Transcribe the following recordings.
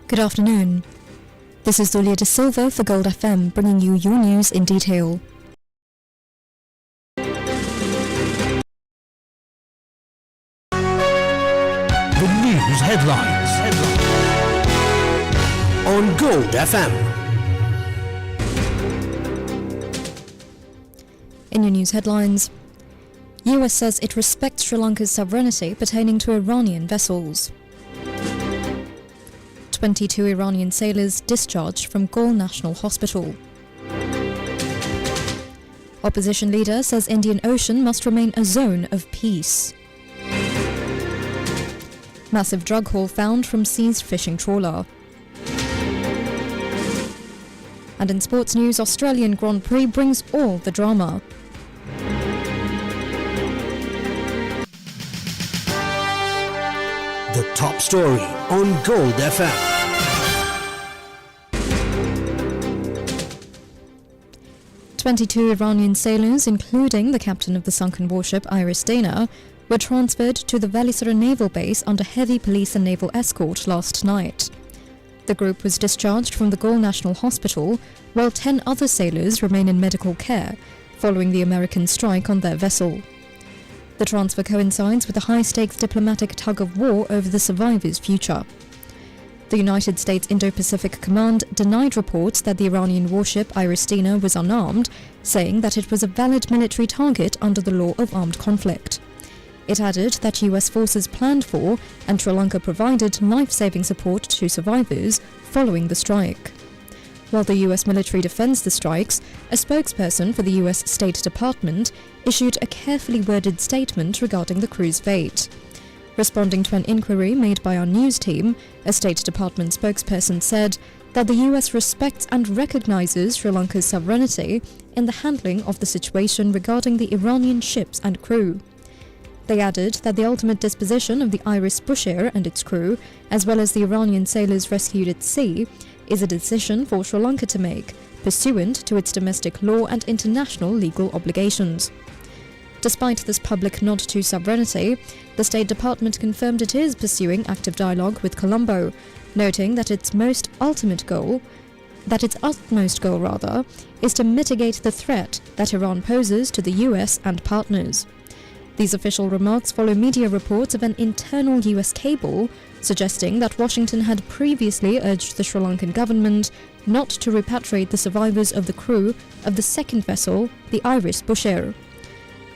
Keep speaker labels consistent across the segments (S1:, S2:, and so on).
S1: Good afternoon. This is Zulia De Silva for Gold FM, bringing you your news in detail.
S2: The news headlines on Gold FM.
S1: In your news headlines, US says it respects Sri Lanka's sovereignty pertaining to Iranian vessels. 22 Iranian sailors discharged from Galle National Hospital. Opposition leader says Indian Ocean must remain a zone of peace. Massive drug haul found from seized fishing trawler. And in sports news, Australian Grand Prix brings all the drama.
S2: The top story on Gold FM.
S1: 22 Iranian sailors, including the captain of the sunken warship Iris Dana, were transferred to the Valisara naval base under heavy police and naval escort last night. The group was discharged from the Galle National Hospital, while 10 other sailors remain in medical care following the American strike on their vessel. The transfer coincides with a high-stakes diplomatic tug-of-war over the survivors' future. The United States Indo-Pacific Command denied reports that the Iranian warship Iris Dana was unarmed, saying that it was a valid military target under the law of armed conflict. It added that US forces planned for and Sri Lanka provided life-saving support to survivors following the strike. While the US military defends the strikes, a spokesperson for the US State Department issued a carefully worded statement regarding the crew's fate. Responding to an inquiry made by our news team, a State Department spokesperson said that the US respects and recognizes Sri Lanka's sovereignty in the handling of the situation regarding the Iranian ships and crew. They added that the ultimate disposition of the Iris Bushehr and its crew, as well as the Iranian sailors rescued at sea, is a decision for Sri Lanka to make, pursuant to its domestic law and international legal obligations. Despite this public nod to sovereignty, the State Department confirmed it is pursuing active dialogue with Colombo, noting that its utmost goal is to mitigate the threat that Iran poses to the US and partners. These official remarks follow media reports of an internal US cable suggesting that Washington had previously urged the Sri Lankan government not to repatriate the survivors of the crew of the second vessel, the Iris Bushehr.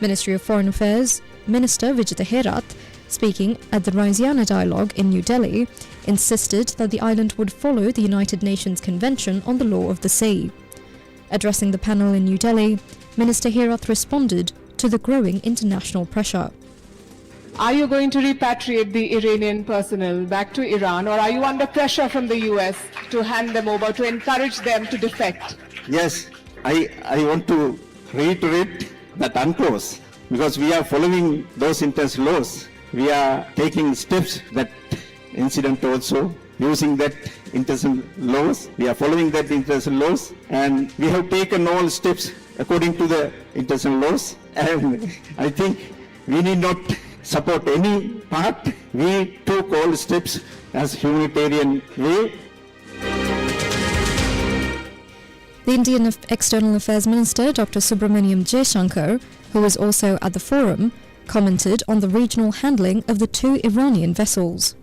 S1: Ministry of Foreign Affairs Minister Vijay Herath, speaking at the Raisiana Dialogue in New Delhi, insisted that the island would follow the United Nations Convention on the Law of the Sea. Addressing the panel in New Delhi, Minister Herath responded to the growing international pressure.
S3: Are you going to repatriate the Iranian personnel back to Iran, or are you under pressure from the US to hand them over, to encourage them to defect?
S4: Yes, I want to reiterate that unclose, because we are following those international laws. We are taking steps that incident also, using that international laws. We are following that international laws, and we have taken all steps according to the international laws. And I think we need not support any part. We took all steps as humanitarian way.
S1: The Indian External Affairs Minister Dr. Subramaniam Jaishankar, who was also at the forum, commented on the regional handling of the 2 Iranian vessels.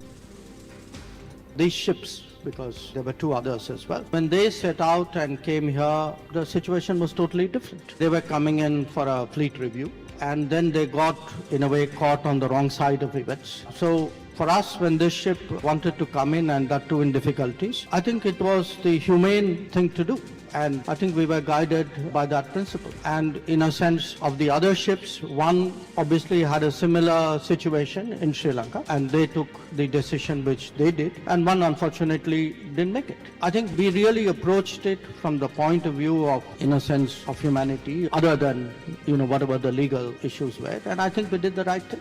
S5: These ships, because there were 2 others as well, when they set out and came here, the situation was totally different. They were coming in for a fleet review, and then they got, in a way, caught on the wrong side of events. So for us, when this ship wanted to come in, and that too in difficulties, I think it was the humane thing to do. And I think we were guided by that principle. And in a sense of the other ships, one obviously had a similar situation in Sri Lanka, and they took the decision which they did, and one unfortunately didn't make it. I think we really approached it from the point of view of, in a sense, of humanity, other than, whatever the legal issues were, and I think we did the right thing.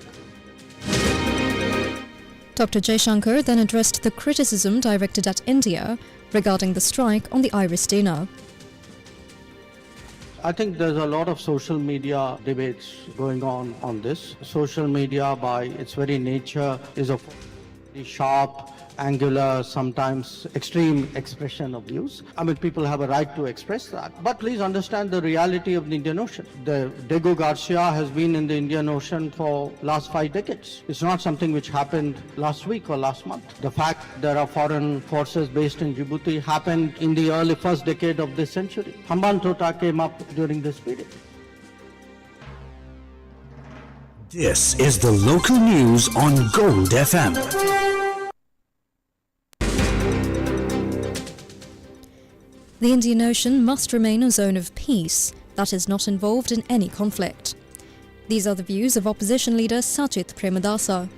S1: Dr. Jaishankar then addressed the criticism directed at India regarding the strike on the Iris Dana.
S5: I think there's a lot of social media debates going on this. Social media, by its very nature, is a sharp angular, sometimes extreme expression of views. I mean, people have a right to express that. But please understand the reality of the Indian Ocean. The Diego Garcia has been in the Indian Ocean for last 5 decades. It's not something which happened last week or last month. The fact there are foreign forces based in Djibouti happened in the early first decade of this century. Hambantota came up during this period.
S2: This is the local news on Gold FM.
S1: The Indian Ocean must remain a zone of peace that is not involved in any conflict. These are the views of opposition leader Sajith Premadasa.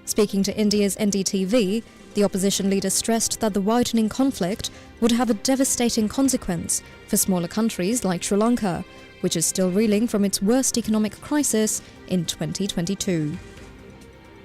S1: Speaking to India's NDTV, the opposition leader stressed that the widening conflict would have a devastating consequence for smaller countries like Sri Lanka, which is still reeling from its worst economic crisis in 2022.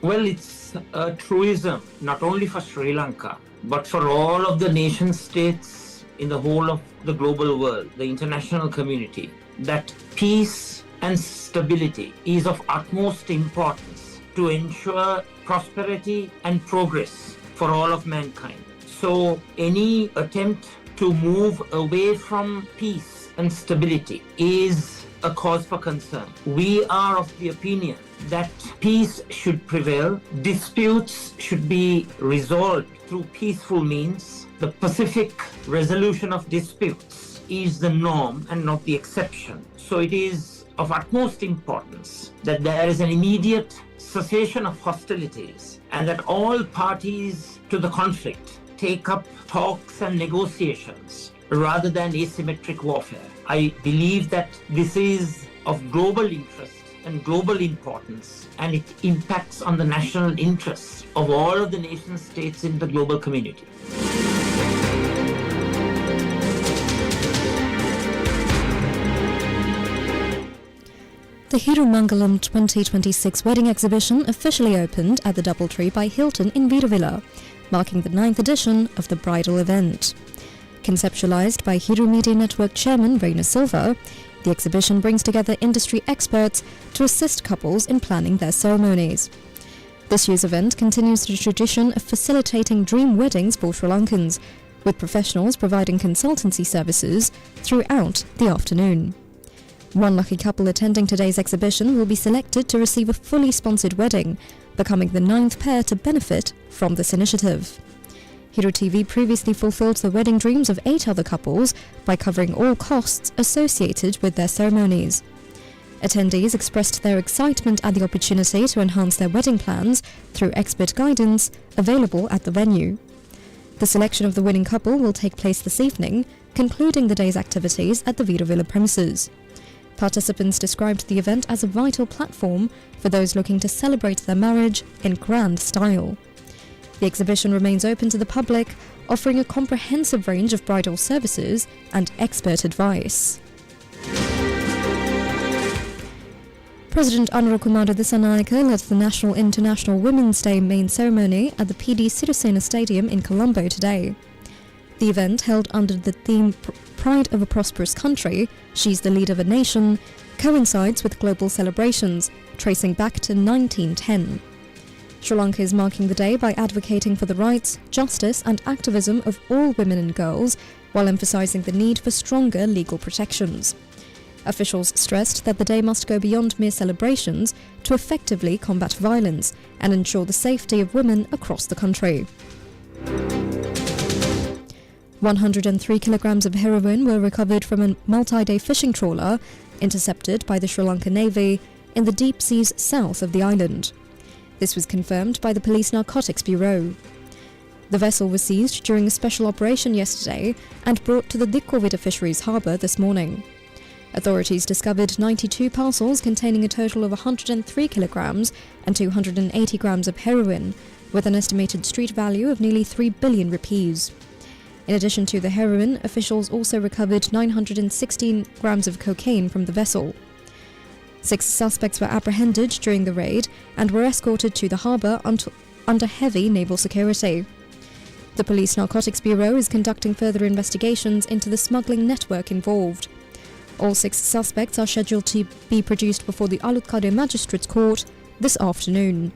S6: Well, it's a truism, not only for Sri Lanka, but for all of the nation states in the whole of the global world, the international community, that peace and stability is of utmost importance to ensure prosperity and progress for all of mankind. So any attempt to move away from peace and stability is a cause for concern. We are of the opinion that peace should prevail, disputes should be resolved through peaceful means. The pacific resolution of disputes is the norm and not the exception. So it is of utmost importance that there is an immediate cessation of hostilities and that all parties to the conflict take up talks and negotiations rather than asymmetric warfare. I believe that this is of global interest and global importance, and it impacts on the national interests of all of the nation states in the global community.
S1: The Hirumangalam 2026 wedding exhibition officially opened at the Doubletree by Hilton in Veeravilla, marking the 9th edition of the bridal event. Conceptualized by Hiru Media Network Chairman Reina Silva, the exhibition brings together industry experts to assist couples in planning their ceremonies. This year's event continues the tradition of facilitating dream weddings for Sri Lankans, with professionals providing consultancy services throughout the afternoon. One lucky couple attending today's exhibition will be selected to receive a fully sponsored wedding, becoming the 9th pair to benefit from this initiative. Hiru TV previously fulfilled the wedding dreams of 8 other couples by covering all costs associated with their ceremonies. Attendees expressed their excitement at the opportunity to enhance their wedding plans through expert guidance available at the venue. The selection of the winning couple will take place this evening, concluding the day's activities at the Veeravilla premises. Participants described the event as a vital platform for those looking to celebrate their marriage in grand style. The exhibition remains open to the public, offering a comprehensive range of bridal services and expert advice. President Anura Kumar Dissanayake led the National International Women's Day main ceremony at the PD Sirisena Stadium in Colombo today. The event, held under the theme Pride of a Prosperous Country, She's the Leader of a Nation, coincides with global celebrations, tracing back to 1910. Sri Lanka is marking the day by advocating for the rights, justice and activism of all women and girls, while emphasizing the need for stronger legal protections. Officials stressed that the day must go beyond mere celebrations to effectively combat violence and ensure the safety of women across the country. 103 kilograms of heroin were recovered from a multi-day fishing trawler intercepted by the Sri Lanka Navy in the deep seas south of the island. This was confirmed by the Police Narcotics Bureau. The vessel was seized during a special operation yesterday and brought to the Dikkovita Fisheries Harbour this morning. Authorities discovered 92 parcels containing a total of 103 kilograms and 280 grams of heroin, with an estimated street value of nearly 3 billion rupees. In addition to the heroin, officials also recovered 916 grams of cocaine from the vessel. 6 suspects were apprehended during the raid and were escorted to the harbour under heavy naval security. The Police Narcotics Bureau is conducting further investigations into the smuggling network involved. All 6 suspects are scheduled to be produced before the Alutkade Magistrates Court this afternoon.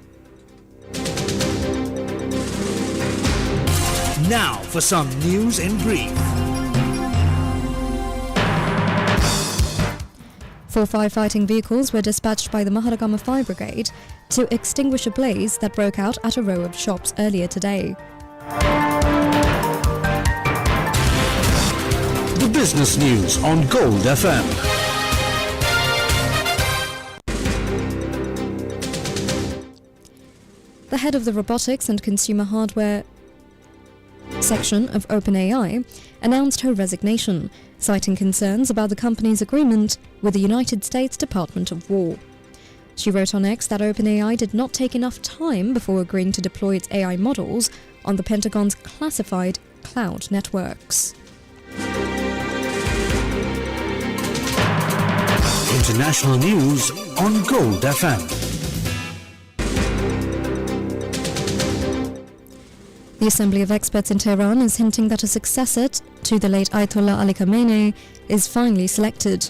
S2: Now for some news in brief.
S1: 4 firefighting vehicles were dispatched by the Maharagama Fire Brigade to extinguish a blaze that broke out at a row of shops earlier today.
S2: The business news on Gold FM.
S1: The head of the robotics and consumer hardware section of OpenAI announced her resignation, citing concerns about the company's agreement with the United States Department of War. She wrote on X that OpenAI did not take enough time before agreeing to deploy its AI models on the Pentagon's classified cloud networks.
S2: International news on Gold FM.
S1: The Assembly of Experts in Tehran is hinting that a successor to the late Ayatollah Ali Khamenei is finally selected.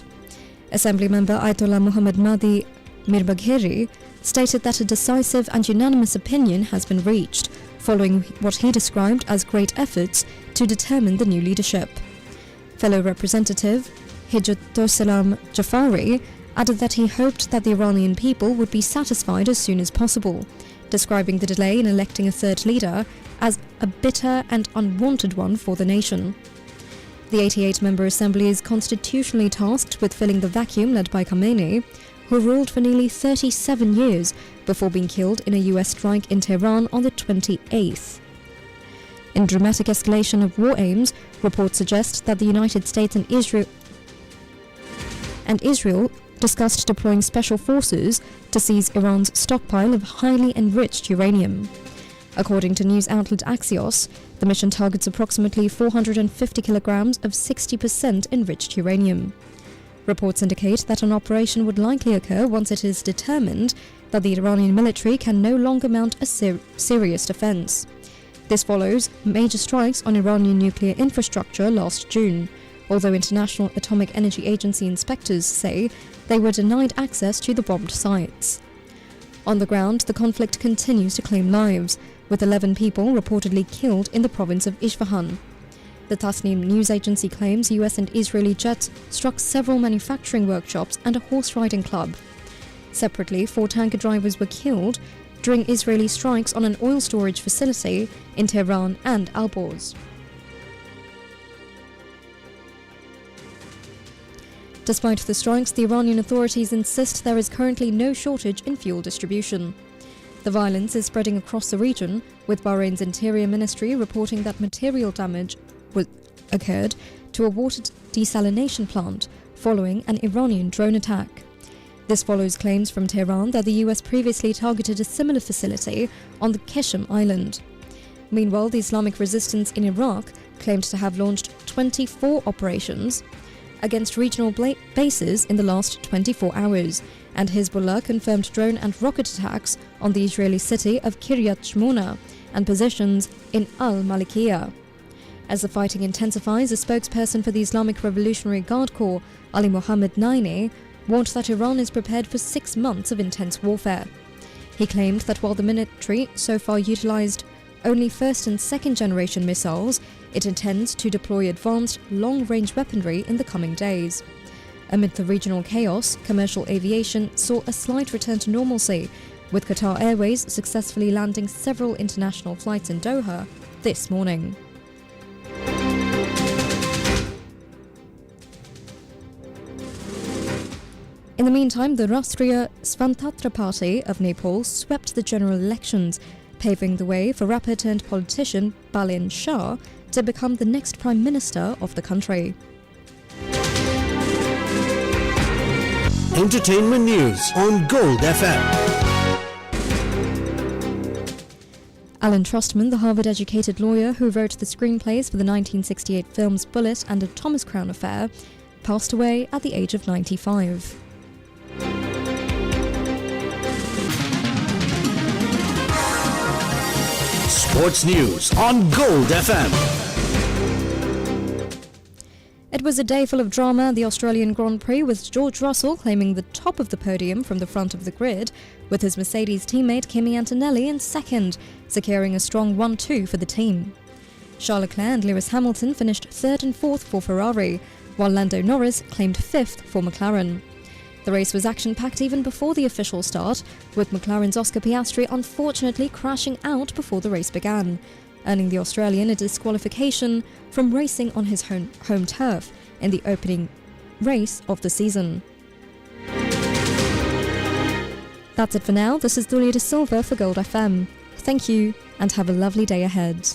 S1: Assembly member Ayatollah Muhammad Mahdi Mirbagheri stated that a decisive and unanimous opinion has been reached, following what he described as great efforts to determine the new leadership. Fellow Representative Hijjatossalam Jafari added that he hoped that the Iranian people would be satisfied as soon as possible, describing the delay in electing a third leader as a bitter and unwanted one for the nation. The 88-member assembly is constitutionally tasked with filling the vacuum led by Khamenei, who ruled for nearly 37 years before being killed in a US strike in Tehran on the 28th. In dramatic escalation of war aims, reports suggest that the United States and Israel discussed deploying special forces to seize Iran's stockpile of highly enriched uranium. According to news outlet Axios, the mission targets approximately 450 kilograms of 60% enriched uranium. Reports indicate that an operation would likely occur once it is determined that the Iranian military can no longer mount a serious defense. This follows major strikes on Iranian nuclear infrastructure last June, although International Atomic Energy Agency inspectors say they were denied access to the bombed sites. On the ground, the conflict continues to claim lives, with 11 people reportedly killed in the province of Isfahan. The Tasnim news agency claims US and Israeli jets struck several manufacturing workshops and a horse riding club. Separately, 4 tanker drivers were killed during Israeli strikes on an oil storage facility in Tehran and Alborz. Despite the strikes, the Iranian authorities insist there is currently no shortage in fuel distribution. The violence is spreading across the region, with Bahrain's Interior Ministry reporting that material damage occurred to a water desalination plant following an Iranian drone attack. This follows claims from Tehran that the US previously targeted a similar facility on the Keshem Island. Meanwhile, the Islamic resistance in Iraq claimed to have launched 24 operations against regional bases in the last 24 hours, and Hezbollah confirmed drone and rocket attacks on the Israeli city of Kiryat Shmona and positions in al-Malikiya. As the fighting intensifies, a spokesperson for the Islamic Revolutionary Guard Corps, Ali Mohammed Naini, warned that Iran is prepared for 6 months of intense warfare. He claimed that while the military so far utilized only first and second generation missiles, it intends to deploy advanced long-range weaponry in the coming days. Amid the regional chaos, commercial aviation saw a slight return to normalcy, with Qatar Airways successfully landing several international flights in Doha this morning. In the meantime, the Rashtriya Svantatra Party of Nepal swept the general elections, paving the way for rapper-turned-politician Balen Shah to become the next Prime Minister of the country.
S2: Entertainment news on Gold FM.
S1: Alan Trustman, the Harvard-educated lawyer who wrote the screenplays for the 1968 films Bullitt and A Thomas Crown Affair, passed away at the age of 95.
S2: Sports news on Gold FM.
S1: It was a day full of drama at the Australian Grand Prix, with George Russell claiming the top of the podium from the front of the grid, with his Mercedes teammate Kimi Antonelli in second, securing a strong 1-2 for the team. Charles Leclerc and Lewis Hamilton finished 3rd and 4th for Ferrari, while Lando Norris claimed 5th for McLaren. The race was action-packed even before the official start, with McLaren's Oscar Piastri unfortunately crashing out before the race began, earning the Australian a disqualification from racing on his home turf in the opening race of the season. That's it for now. This is Dulia De Silva for Gold FM. Thank you, and have a lovely day ahead.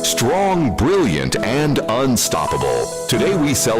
S7: Strong, brilliant, and unstoppable. Today we celebrate